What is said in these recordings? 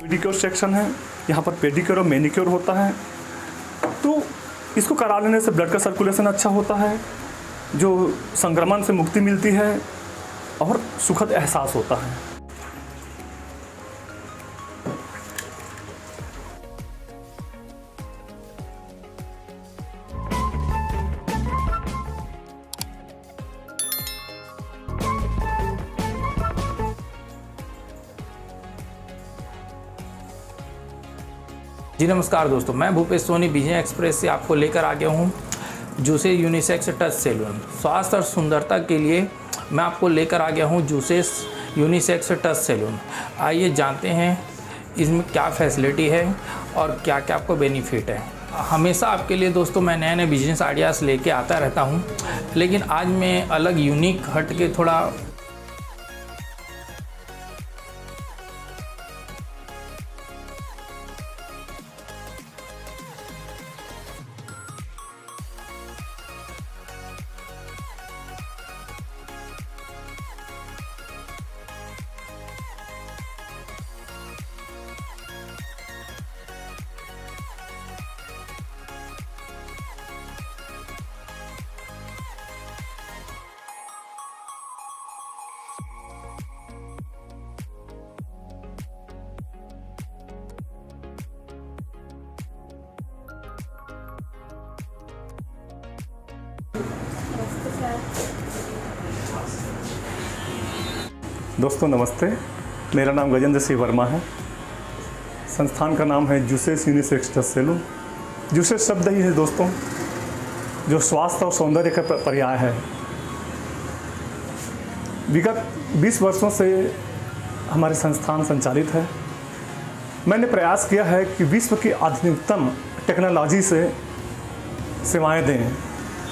Pedicure section है, यहाँ पर पेडिक्योर और मैनिक्योर होता है। तो इसको करा लेने से ब्लड का सर्कुलेशन अच्छा होता है, जो संक्रमण से मुक्ति मिलती है और सुखद एहसास होता है। जी नमस्कार दोस्तों, मैं भूपेश सोनी विजय एक्सप्रेस से आपको लेकर आ गया हूँ जूसेस यूनिसेक्स टच सैलून। स्वास्थ्य और सुंदरता के लिए मैं आपको लेकर आ गया हूँ जूसेस यूनिसेक्स टच सैलून। आइए जानते हैं इसमें क्या फैसिलिटी है और क्या क्या आपको बेनिफिट है। हमेशा आपके लिए दोस्तों मैं नए नए बिजनेस आइडियाज़ लेके आता रहता हूँ, लेकिन आज मैं अलग यूनिक हट के थोड़ा दोस्तों नमस्ते, मेरा नाम गजेंद्र सिंह वर्मा है। संस्थान का नाम है juices unisex touch salon. Juices शब्द ही है दोस्तों, जो स्वास्थ्य और सौंदर्य का पर्याय है। विगत 20 वर्षों से हमारे संस्थान संचालित है। मैंने प्रयास किया है कि विश्व की आधुनिकतम टेक्नोलॉजी से सेवाएं दें।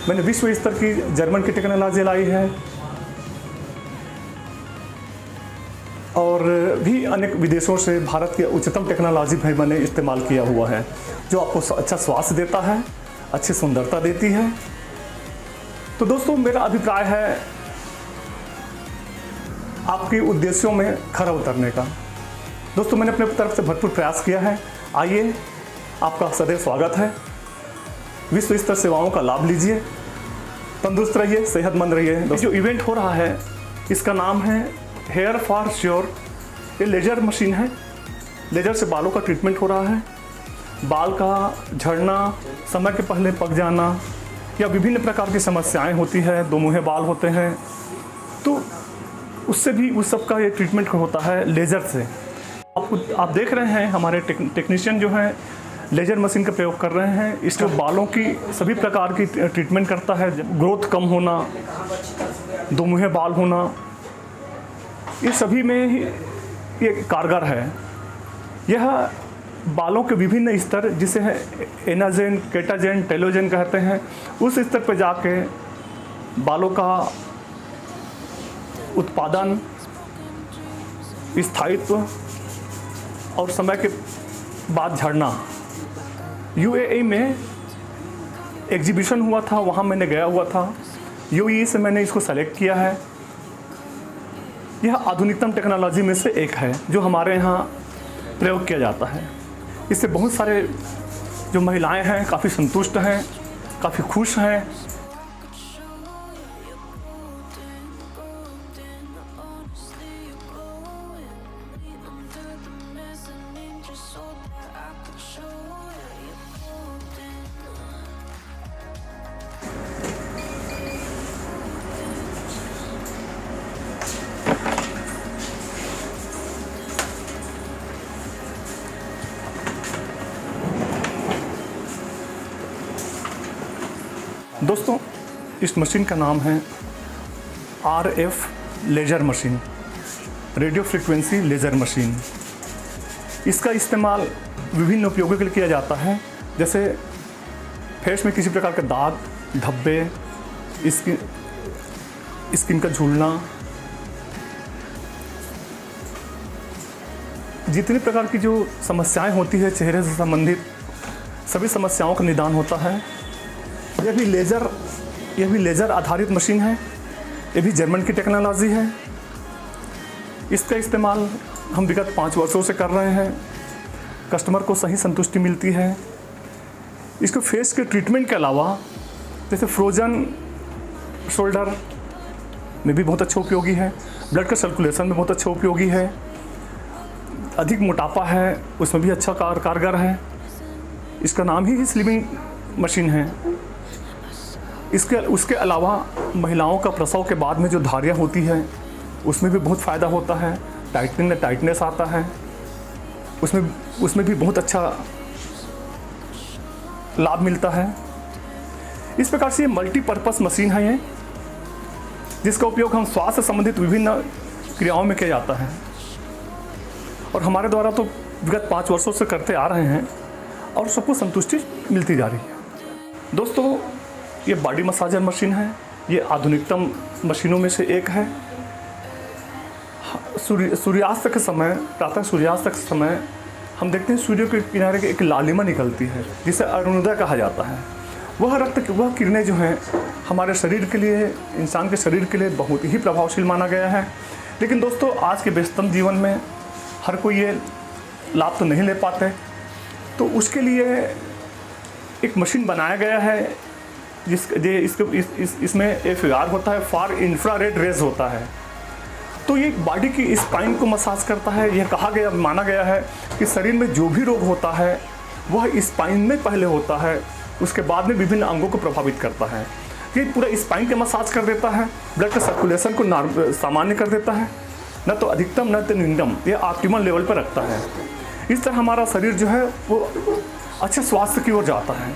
मैंने विश्व स्तर की जर्मन की टेक्नोलॉजी लाई है और भी अनेक विदेशों से भारत की उच्चतम टेक्नोलॉजी भी मैंने इस्तेमाल किया हुआ है, जो आपको अच्छा स्वास्थ्य देता है, अच्छी सुंदरता देती है। तो दोस्तों मेरा अभिप्राय है आपके उद्देश्यों में खरा उतरने का। दोस्तों मैंने अपने तरफ से भरपूर प्रयास किया है। आइए, आपका सदैव स्वागत है। विश्व स्तर सेवाओं का लाभ लीजिए, तंदुरुस्त रहिए, सेहतमंद रहिए। जो इवेंट हो रहा है इसका नाम है हेयर फॉर श्योर। ये लेजर मशीन है, लेजर से बालों का ट्रीटमेंट हो रहा है। बाल का झड़ना, समय के पहले पक जाना या विभिन्न प्रकार की समस्याएं होती है, दो मुँहे बाल होते हैं, तो उससे भी उस सब का ये ट्रीटमेंट होता है लेज़र से। आप देख रहे हैं हमारे टेक्नीशियन जो हैं लेजर मशीन का प्रयोग कर रहे हैं। इसके बालों की सभी प्रकार की ट्रीटमेंट करता है। ग्रोथ कम होना, दो मुँहे बाल होना, ये सभी में ही ये कारगर है। यह बालों के विभिन्न स्तर, जिसे है एनाजेन, केटाजेन, टेलोजेन कहते हैं, उस स्तर पर जाके बालों का उत्पादन, स्थायित्व और समय के बाद झड़ना। यूएई में एग्जीबिशन हुआ था, वहाँ मैंने गया हुआ था। यूएई से मैंने इसको सेलेक्ट किया है। यह आधुनिकतम टेक्नोलॉजी में से एक है जो हमारे यहाँ प्रयोग किया जाता है। इससे बहुत सारे जो महिलाएं हैं काफ़ी संतुष्ट हैं, काफ़ी खुश हैं। दोस्तों इस मशीन का नाम है RF laser machine, radio frequency laser machine. इसका इस्तेमाल विभिन्न उपयोगों के लिए किया जाता है, जैसे फेस में किसी प्रकार के दाग, धब्बे, स्किन का झूलना, जितनी प्रकार की जो समस्याएं होती है चेहरे से संबंधित, सभी समस्याओं का निदान होता है। यह भी लेज़र आधारित मशीन है। ये भी जर्मन की टेक्नोलॉजी है। इसका इस्तेमाल हम विगत 5 वर्षों से कर रहे हैं। कस्टमर को सही संतुष्टि मिलती है। इसको फेस के ट्रीटमेंट के अलावा जैसे फ्रोजन शोल्डर में भी बहुत अच्छा उपयोगी है, ब्लड का सर्कुलेशन में बहुत अच्छा उपयोगी है, अधिक मोटापा है उसमें भी अच्छा कारगर है। इसका नाम ही स्लिमिंग मशीन है। उसके अलावा महिलाओं का प्रसव के बाद में जो धारियाँ होती है उसमें भी बहुत फ़ायदा होता है, टाइटनेस आता है, उसमें भी बहुत अच्छा लाभ मिलता है। इस प्रकार से ये मल्टीपर्पज़ मशीन है ये, जिसका उपयोग हम स्वास्थ्य संबंधित विभिन्न क्रियाओं में किया जाता है और हमारे द्वारा तो विगत 5 वर्षों से करते आ रहे हैं और सबको संतुष्टि मिलती जा रही है। दोस्तों, ये बॉडी मसाजर मशीन है, ये आधुनिकतम मशीनों में से एक है। सूर्यास्त के समय, प्रातः सूर्यास्त के समय हम देखते हैं सूर्य के किनारे एक लालिमा निकलती है जिसे अरुणोदय कहा जाता है। वह किरणें जो हैं हमारे शरीर के लिए, इंसान के शरीर के लिए बहुत ही प्रभावशील माना गया है। लेकिन दोस्तों, आज के व्यस्तम जीवन में हर कोई ये लाभ तो नहीं ले पाते, तो उसके लिए एक मशीन बनाया गया है इसमें FAR होता है, फार इंफ्रारेड रेज होता है। तो ये बॉडी की स्पाइन को मसाज करता है। यह माना गया है कि शरीर में जो भी रोग होता है वह स्पाइन में पहले होता है, उसके बाद में विभिन्न अंगों को प्रभावित करता है। ये पूरा स्पाइन के मसाज कर देता है, ब्लड का सर्कुलेशन को सामान्य कर देता है, न तो अधिकतम न तो न्यूनतम, ये ऑप्टिमल लेवल पर रखता है। इस तरह हमारा शरीर जो है वो अच्छे स्वास्थ्य की ओर जाता है।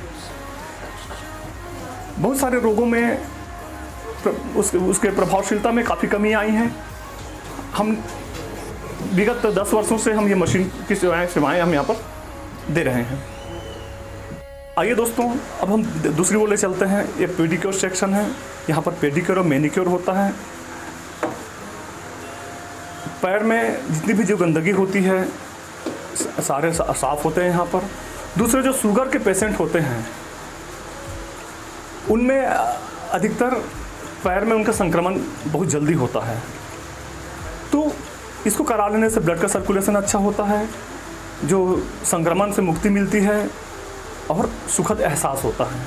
बहुत सारे रोगों में उसके प्रभावशीलता में काफ़ी कमी आई है। हम विगत 10 वर्षों से हम ये मशीन की सेवाएं हम यहाँ पर दे रहे हैं। आइए दोस्तों, अब हम दूसरी ओर ले चलते हैं। ये पेडिक्योर सेक्शन है, यहाँ पर पेडिक्योर और मैनिक्योर होता है। पैर में जितनी भी जो गंदगी होती है सारे साफ होते हैं यहाँ पर। दूसरे जो शुगर के पेशेंट होते हैं उनमें अधिकतर पैर में उनका संक्रमण बहुत जल्दी होता है, तो इसको करा लेने से ब्लड का सर्कुलेशन अच्छा होता है, जो संक्रमण से मुक्ति मिलती है और सुखद एहसास होता है।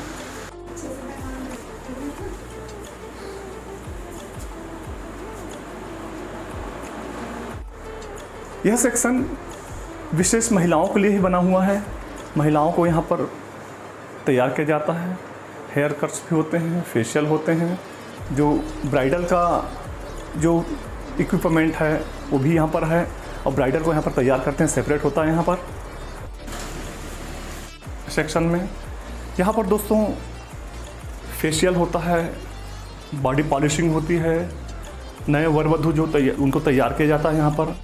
यह सेक्शन विशेष महिलाओं के लिए ही बना हुआ है। महिलाओं को यहाँ पर तैयार किया जाता है। हेयर कट्स भी होते हैं, फेशियल होते हैं, जो ब्राइडल का जो इक्विपमेंट है वो भी यहाँ पर है और ब्राइडल को यहाँ पर तैयार करते हैं, सेपरेट होता है यहाँ पर सेक्शन में। यहाँ पर दोस्तों फेशियल होता है, बॉडी पॉलिशिंग होती है, नए वर वधू जो उनको तैयार किया जाता है यहाँ पर।